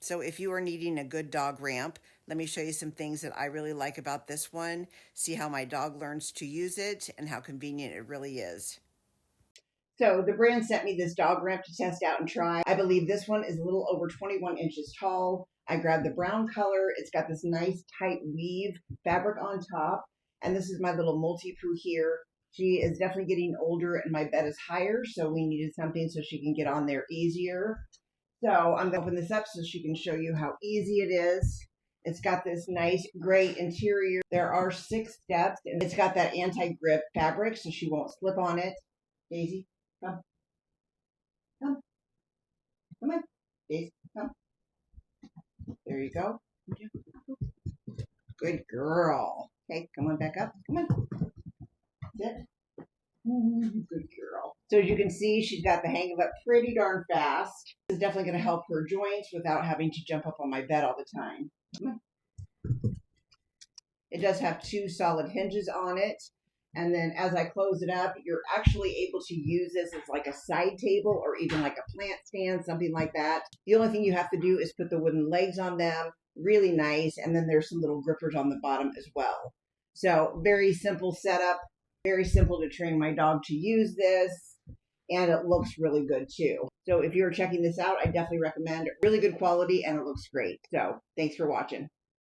So if you are needing a good dog ramp, let me show you some things that I really like about this one. See how my dog learns to use it and how convenient it really is. So the brand sent me this dog ramp to test out and try. I believe this one is a little over 21 inches tall. I grabbed the brown color. It's got this nice tight weave fabric on top. And this is my little multi-poo here. She is definitely getting older and my bed is higher, so we needed something so she can get on there easier. So I'm going to open this up so she can show you how easy it is. It's got this nice gray interior. There are 6 steps, and it's got that anti-grip fabric so she won't slip on it. Daisy, come. Come. Come on. Daisy, come. There you go. Good girl. Okay, come on back up. Come on. Sit. Good girl. So as you can see, she's got the hang of it pretty darn fast. This is definitely going to help her joints without having to jump up on my bed all the time. It does have 2 solid hinges on it. And then as I close it up, you're actually able to use this as like a side table or even like a plant stand, something like that. The only thing you have to do is put the wooden legs on them. Really nice. And then there's some little grippers on the bottom as well. So very simple setup. Very simple to train my dog to use this, and it looks really good too. So if you're checking this out, I definitely recommend it. Really good quality, and it looks great. So thanks for watching.